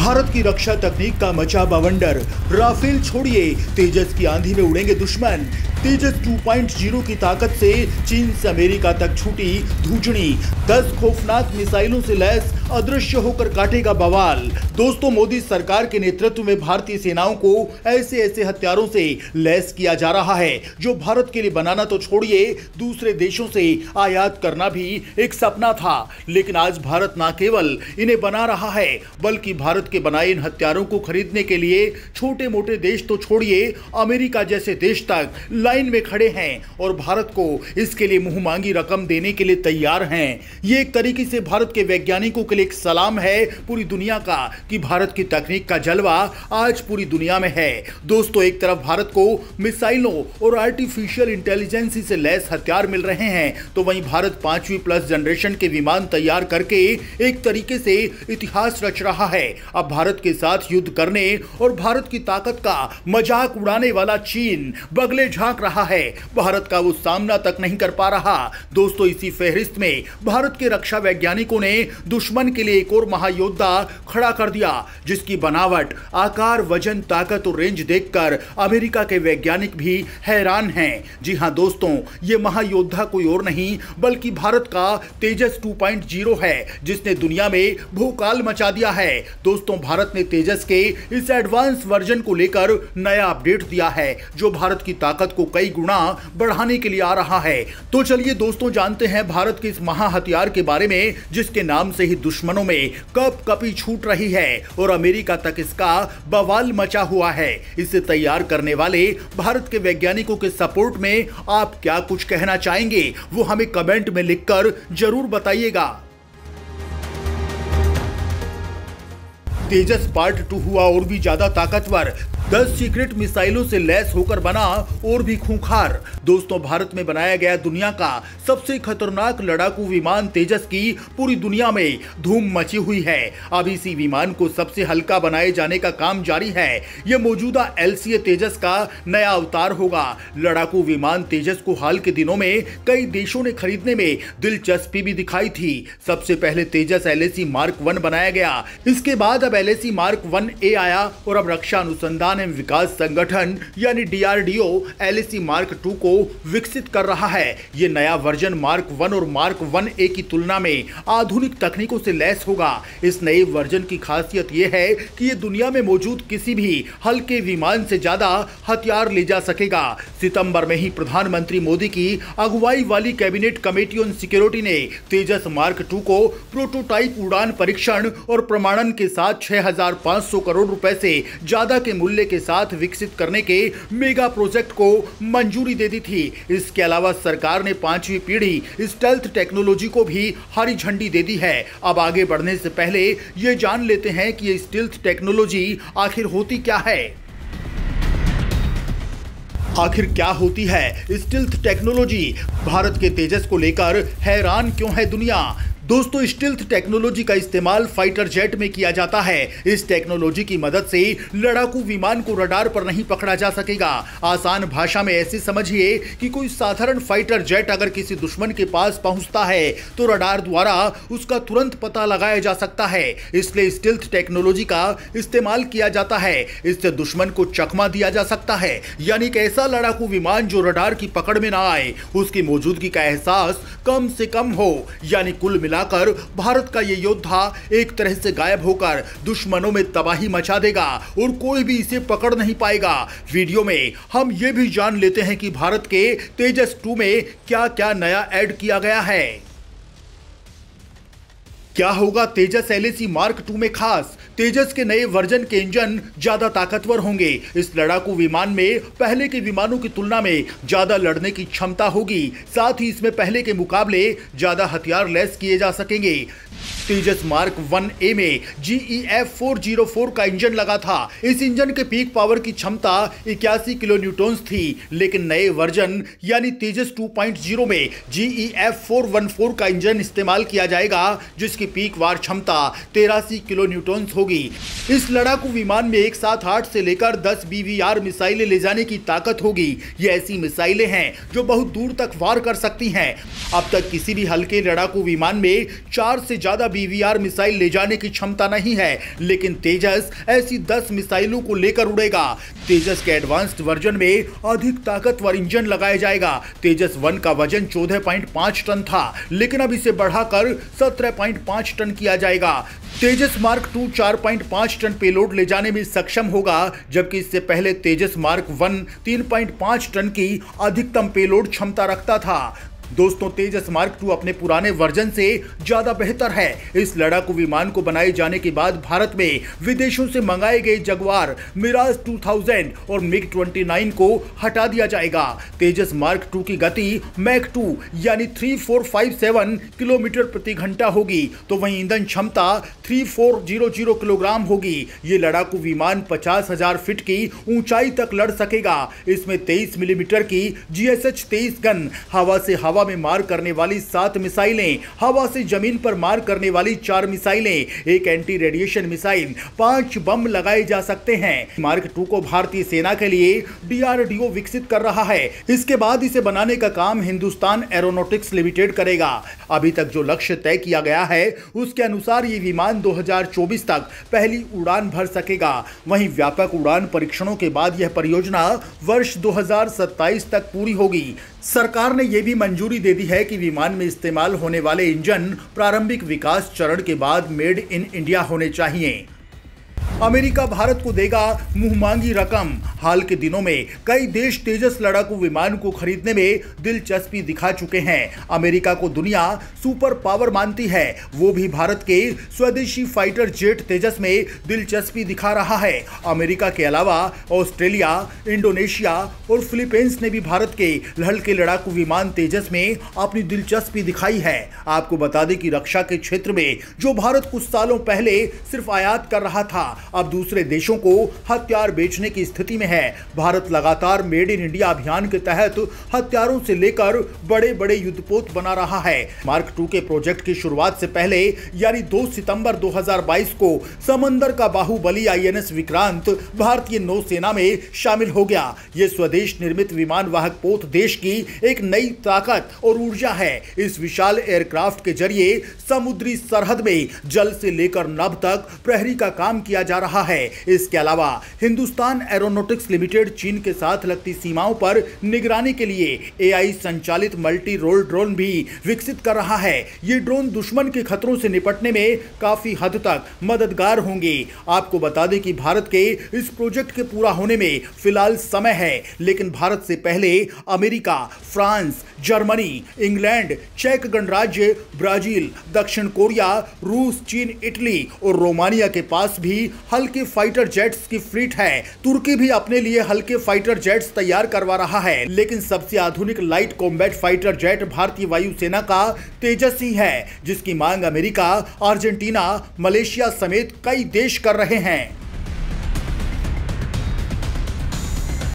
भारत की रक्षा तकनीक का मचा बवंडर। राफेल छोड़िए, तेजस की आंधी में उड़ेंगे दुश्मन। तेजस 2.0 की ताकत से चीन से अमेरिका तक छूटी धूजनी। 10 खौफनाक मिसाइलों से लैस अदृश्य होकर काटेगा बवाल। दोस्तों, मोदी सरकार के नेतृत्व में भारतीय सेनाओं को ऐसे ऐसे हथियारों से लैस किया जा रहा है जो भारत के लिए बनाना तो छोड़िए, दूसरे देशों से आयात करना भी एक सपना था। लेकिन आज भारत न केवल इन्हें बना रहा है, बल्कि भारत के बनाए इन हथियारों को खरीदने के लिए छोटे मोटे देश तो छोड़िए, अमेरिका जैसे देश तक लाइन में खड़े हैं और भारत को इसके लिए मुंह मांगी रकम देने के लिए तैयार हैं। ये एक तरीके से भारत के वैज्ञानिकों के लिए एक सलाम है पूरी दुनिया का कि भारत की तकनीक का जलवा आज पूरी दुनिया में है। दोस्तों, एक तरफ भारत को मिसाइलों और आर्टिफिशियल इंटेलिजेंस से लैस हथियार मिल रहे हैं, तो वहीं भारत 5वीं प्लस जनरेशन के विमान तैयार करके एक तरीके से इतिहास रच रहा है। अब भारत के साथ युद्ध करने और भारत की ताकत का मजाक उड़ाने वाला चीन बगले झांक रहा है। भारत का वो सामना तक नहीं कर पा रहा। दोस्तों, इसी फहरिस्त में भारत के रक्षा वैज्ञानिकों ने दुश्मन के लिए एक और महायोद्धा खड़ा कर दिया, जिसकी बनावट, आकार, वजन, ताकत और रेंज देखकर अमेरिका के वैज्ञानिक भी हैरान हैं। जी हां दोस्तों, ये महायोद्धा कोई और नहीं बल्कि भारत का तेजस 2.0 है, जिसने दुनिया में भूकाल मचा दिया है। दोस्तों, भारत ने तेजस के इस एडवांस वर्जन को लेकर नया अपडेट दिया है, जो भारत की ताकत को कई गुना बढ़ाने के लिए आ रहा है। तो चलिए दोस्तों, जानते हैं भारत के इस महा हथियार के बारे में, जिसके नाम से ही दुश्मनों में कप कपी छूट रही है और अमेरिका तक इसका बवाल मचा हुआ है। इसे तैयार करने वाले भारत के वैज्ञानिकों के सपोर्ट में आप क्या कुछ कहना चाहेंगे, वो हमें कमेंट में लिखकर जरूर बताइएगा। तेजस पार्ट 2 हुआ और भी ज्यादा ताकतवर, 10 सीक्रेट मिसाइलों से लैस होकर बना और भी खूंखार। दोस्तों, भारत में बनाया गया दुनिया का सबसे खतरनाक लड़ाकू विमान तेजस की पूरी दुनिया में धूम मची हुई है। अब इसी विमान को सबसे हल्का बनाए जाने का काम जारी है। यह मौजूदा LCA तेजस का नया अवतार होगा। लड़ाकू विमान तेजस को हाल के दिनों में कई देशों ने खरीदने में दिलचस्पी भी दिखाई थी। सबसे पहले तेजस LAC Mark 1 बनाया गया, इसके बाद अब LAC Mark 1A आया और अब रक्षा अनुसंधान एवं विकास संगठन यानी DRDO LAC Mark 2 को विकसित कर रहा है। ये नया वर्जन Mark 1 और Mark 1A की तुलना में आधुनिक तकनीकों से लैस होगा। इस नए वर्जन की खासियत यह है कि ये दुनिया में मौजूद किसी भी हल्के विमान से ज्यादा हथियार ले जा सकेगा। सितंबर में ही प्रधानमंत्री मोदी की अगुवाई वाली कैबिनेट कमेटी ऑन सिक्योरिटी ने तेजस Mark 2 को प्रोटोटाइप उड़ान परीक्षण और प्रमाणन के साथ 6,500 करोड़ रुपए से ज्यादा के मूल्य के साथ विकसित करने के मेगा प्रोजेक्ट को मंजूरी दे दी थी। इसके अलावा सरकार ने 5वीं पीढ़ी स्टेल्थ टेक्नोलॉजी को भी हरी झंडी दे दी है। अब आगे बढ़ने से पहले यह जान लेते हैं कि ये स्टेल्थ टेक्नोलॉजी आखिर होती क्या है। आखिर क्या होती है स्टेल्थ टेक्नोलॉजी? भारत के तेजस को लेकर हैरान क्यों है दुनिया? दोस्तों, स्टेल्थ टेक्नोलॉजी का इस्तेमाल फाइटर जेट में किया जाता है। इस टेक्नोलॉजी की मदद से लड़ाकू विमान को रडार पर नहीं पकड़ा जा सकेगा। आसान भाषा में ऐसे समझिए कि कोई साधारण फाइटर जेट अगर किसी दुश्मन के पास पहुंचता है तो रडार द्वारा उसका तुरंत पता लगाया जा सकता है। इसलिए स्टेल्थ टेक्नोलॉजी का इस्तेमाल किया जाता है। इससे दुश्मन को चकमा दिया जा सकता है, यानी कि ऐसा लड़ाकू विमान जो रडार की पकड़ में ना आए, उसकी मौजूदगी का एहसास कम से कम हो। यानी कुल मिलाकर भारत का ये योद्धा एक तरह से गायब होकर दुश्मनों में तबाही मचा देगा और कोई भी इसे पकड़ नहीं पाएगा। वीडियो में हम ये भी जान लेते हैं कि भारत के तेजस 2 में क्या क्या नया ऐड किया गया है। क्या होगा तेजस LAC Mark 2 में खास? तेजस के नए वर्जन के इंजन ज्यादा ताकतवर होंगे। इस लड़ाकू विमान में पहले के विमानों की तुलना में ज्यादा लड़ने की क्षमता होगी। साथ ही इसमें पहले के मुकाबले ज्यादा हथियार लैस किए जा सकेंगे। तेजस Mark 1A में GEF 404 का इंजन लगा था। इस इंजन के पीक पावर की क्षमता 81 किलो न्यूटन्स थी, लेकिन नए वर्जन यानी तेजस 2.0 में GEF 414 का इंजन इस्तेमाल किया जाएगा, जिसकी पीक वार क्षमता 83 किलो न्यूटन्स होगी। इस लड़ाकू विमान में एक साथ 8 से लेकर 10 BVR मिसाइलें ले जाने की ताकत होगी। ये ऐसी मिसाइलें हैं जो बहुत दूर तक वार कर सकती हैं। अब तक किसी भी हल्के लड़ाकू विमान में 4 से ज्यादा BVR मिसाइल ले जाने की क्षमता नहीं है, लेकिन तेजस ऐसी 10 मिसाइलों को लेकर उड़ेगा। तेजस के एडवांस्ड वर्जन में अधिक ताकतवर इंजन लगाया जाएगा। तेजस 1 का वजन 14.5 टन था, लेकिन अब इसे बढ़ाकर 17.5 टन किया जाएगा। तेजस मार्क 2 4.5 टन पेलोड ले जाने में सक्षम होगा, जबकि इससे पहले तेजस मार्क 1 3.5 टन की अधिकतम पेलोड क्षमता रखता था। दोस्तों, तेजस मार्क 2 अपने पुराने वर्जन से ज्यादा बेहतर है। इस लड़ाकू विमान को बनाए जाने के बाद भारत में विदेशों से मंगाए गए जगुआर, मिराज 2000 और मिग 29 को हटा दिया जाएगा। तेजस मार्क 2 की गति मैक 2 यानी 3457 किलोमीटर प्रति घंटा होगी, तो वहीं ईंधन क्षमता 3400 किलोग्राम होगी। ये लड़ाकू विमान 50,000 फीट की ऊंचाई तक लड़ सकेगा। इसमें 23 मिलीमीटर की GSH-23 गन, हवा से हवा में मार करने वाली 7 मिसाइलें, हवा से जमीन पर मार करने वाली 4 मिसाइलें, एक एंटी रेडिएशन मिसाइल, 5 बम लगाए जा सकते हैं। मार्क 2 को भारतीय सेना के लिए DRDO विकसित कर रहा है। इसके बाद इसे बनाने का काम हिंदुस्तान एरोनॉटिक्स लिमिटेड करेगा। अभी तक जो लक्ष्य तय किया गया है उसके अनुसार ये विमान 2024 तक पहली उड़ान भर सकेगा। वहीं व्यापक उड़ान परीक्षणों के बाद यह परियोजना वर्ष 2027 तक पूरी होगी। सरकार ने यह भी मंजूरी दे दी है कि विमान में इस्तेमाल होने वाले इंजन प्रारंभिक विकास चरण के बाद मेड इन इंडिया होने चाहिए। अमेरिका भारत को देगा मुंहमांगी रकम। हाल के दिनों में कई देश तेजस लड़ाकू विमान को खरीदने में दिलचस्पी दिखा चुके हैं। अमेरिका को दुनिया सुपर पावर मानती है, वो भी भारत के स्वदेशी फाइटर जेट तेजस में दिलचस्पी दिखा रहा है। अमेरिका के अलावा ऑस्ट्रेलिया, इंडोनेशिया और फिलीपींस ने भी भारत के हल्के लड़ाकू विमान तेजस में अपनी दिलचस्पी दिखाई है। आपको बता दें कि रक्षा के क्षेत्र में जो भारत कुछ सालों पहले सिर्फ आयात कर रहा था, अब दूसरे देशों को हथियार बेचने की स्थिति में है। भारत लगातार मेड इन इंडिया अभियान के तहत हथियारों से लेकर बड़े बड़े युद्धपोत बना रहा है। मार्क 2 के प्रोजेक्ट की शुरुआत से पहले यानी 2 सितंबर 2022 को समंदर का बाहुबली INS विक्रांत भारतीय नौसेना में शामिल हो गया। यह स्वदेश निर्मित विमान वाहक पोत देश की एक नई ताकत और ऊर्जा है। इस विशाल एयरक्राफ्ट के जरिए समुद्री सरहद में जल से लेकर नभ तक प्रहरी का काम किया जा रहा है। इसके अलावा हिंदुस्तान एरोनॉटिक्स लिमिटेड चीन के साथ लगती सीमाओं पर निगरानी के लिए AI संचालित मल्टी रोल ड्रोन भी विकसित कर रहा है। ये ड्रोन दुश्मन के खतरों से निपटने में काफी हद तक मददगार होंगे। आपको बता दें कि भारत के इस प्रोजेक्ट के पूरा होने में फिलहाल समय है, लेकिन भारत से पहले अमेरिका, फ्रांस, जर्मनी, इंग्लैंड, चेक गणराज्य, ब्राजील, दक्षिण कोरिया, रूस, चीन, इटली और रोमानिया के पास भी हल्के फाइटर जेट्स की फ्लीट है। तुर्की भी अपने लिए हल्के फाइटर जेट्स तैयार करवा रहा है, लेकिन सबसे आधुनिक लाइट कॉम्बैट फाइटर जेट भारतीय वायुसेना का तेजस ही है, जिसकी मांग अमेरिका, अर्जेंटीना, मलेशिया समेत कई देश कर रहे हैं।